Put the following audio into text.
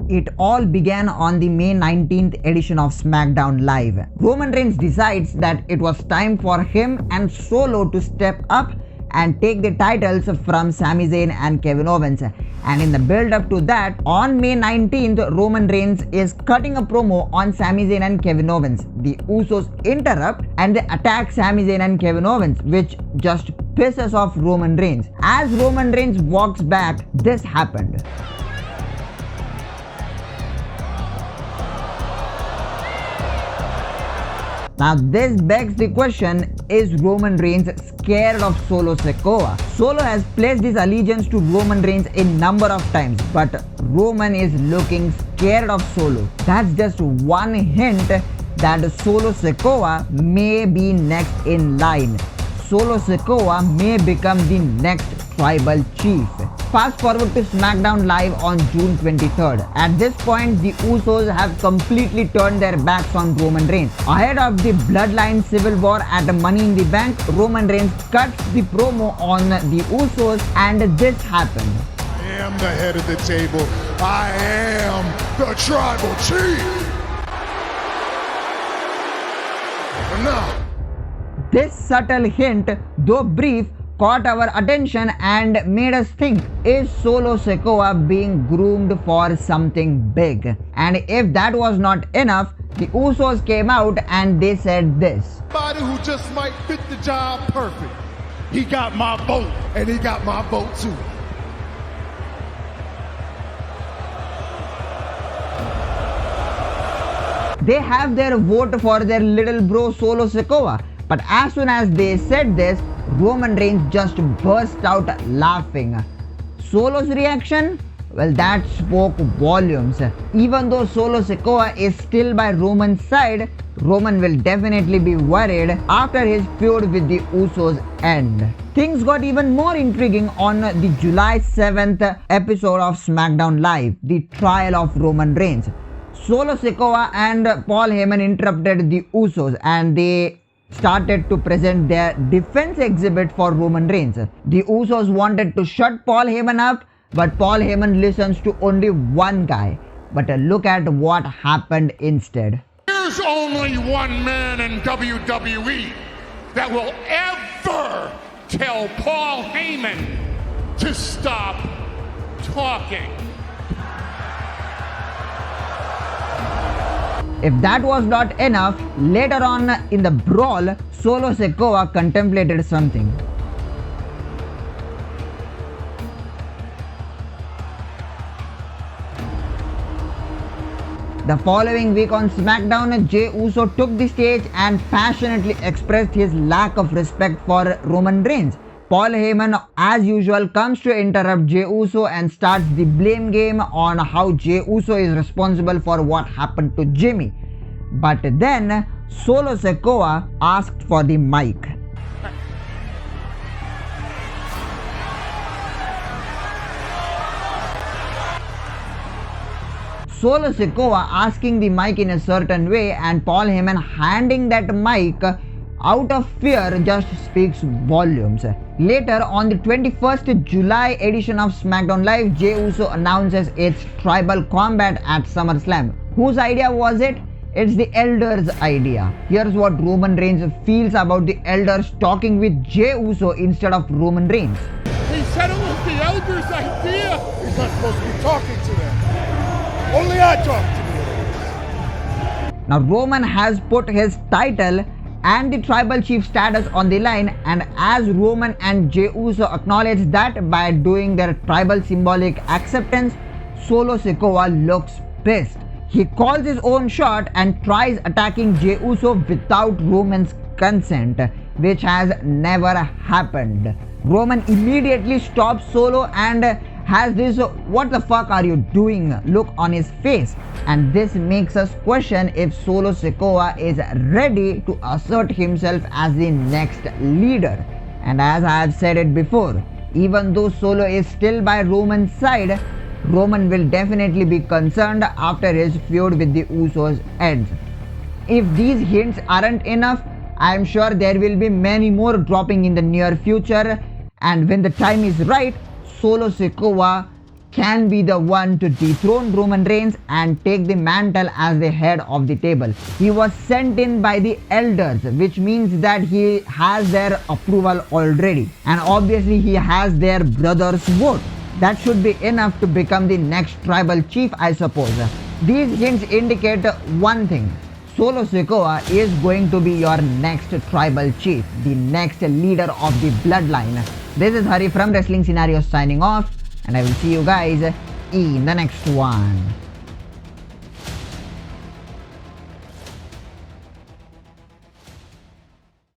It all began on the May 19th edition of SmackDown Live. Roman Reigns decides that it was time for him and Solo to step up and take the titles from Sami Zayn and Kevin Owens. And in the build up to that, on May 19th, Roman Reigns is cutting a promo on Sami Zayn and Kevin Owens. The Usos interrupt and they attack Sami Zayn and Kevin Owens, which just pisses off Roman Reigns. As Roman Reigns walks back, this happened. Now this begs the question, is Roman Reigns scared of Solo Sikoa? Solo has pledged his allegiance to Roman Reigns a number of times, but Roman is looking scared of Solo. That's just one hint that Solo Sikoa may be next in line. Solo Sikoa may become the next tribal chief. Fast forward to SmackDown Live on June 23rd. At this point, the Usos have completely turned their backs on Roman Reigns. Ahead of the Bloodline Civil War at Money in the Bank, Roman Reigns cuts the promo on the Usos and this happened. I am the head of the table. I am the tribal chief. Enough. This subtle hint, though brief, caught our attention and made us think, is Solo Sikoa being groomed for something big? And if that was not enough, the Usos came out and they said this. Somebody who just might fit the job perfect. He got my vote, and he got my vote too. They have their vote for their little bro Solo Sikoa. But as soon as they said this, Roman Reigns just burst out laughing. Solo's reaction? Well, that spoke volumes. Even though Solo Sikoa is still by Roman's side, Roman will definitely be worried after his feud with the Usos end. Things got even more intriguing on the July 7th episode of SmackDown Live, the trial of Roman Reigns. Solo Sikoa and Paul Heyman interrupted the Usos and they started to present their defense exhibit for Roman Reigns. The Usos wanted to shut Paul Heyman up, but Paul Heyman listens to only one guy. But look at what happened instead. There's only one man in WWE that will ever tell Paul Heyman to stop talking. If that was not enough, later on in the brawl, Solo Sikoa contemplated something. The following week on SmackDown, Jey Uso took the stage and passionately expressed his lack of respect for Roman Reigns. Paul Heyman, as usual, comes to interrupt Jey Uso and starts the blame game on how Jey Uso is responsible for what happened to Jimmy. But then, Solo Sikoa asked for the mic. Solo Sikoa asking the mic in a certain way and Paul Heyman handing that mic out of fear just speaks volumes. Later, on the 21st July edition of SmackDown Live, Jey Uso announces its tribal combat at SummerSlam. Whose idea was it? It's the elders' idea. Here's what Roman Reigns feels about the elders talking with Jey Uso instead of Roman Reigns. He said it was the elders' idea. He's not supposed to be talking to them. Only I talk to them. Now Roman has put his title and the tribal chief status on the line, and as Roman and Jey Uso acknowledge that by doing their tribal symbolic acceptance, Solo Sikoa looks pissed. He calls his own shot and tries attacking Jey Uso without Roman's consent, which has never happened. Roman immediately stops Solo and has this "what the fuck are you doing" look on his face, and this makes us question if Solo Sikoa is ready to assert himself as the next leader. And as I have said it before, even though Solo is still by Roman's side, Roman will definitely be concerned after his feud with the Usos ends. If these hints aren't enough, I am sure there will be many more dropping in the near future, and when the time is right, Solo Sikoa can be the one to dethrone Roman Reigns and take the mantle as the head of the table. He was sent in by the elders, which means that he has their approval already, and obviously he has their brother's vote. That should be enough to become the next tribal chief, I suppose. These hints indicate one thing: Solo Sikoa is going to be your next tribal chief, the next leader of the bloodline. This is Hari from Wrestling Scenarios signing off, and I will see you guys in the next one.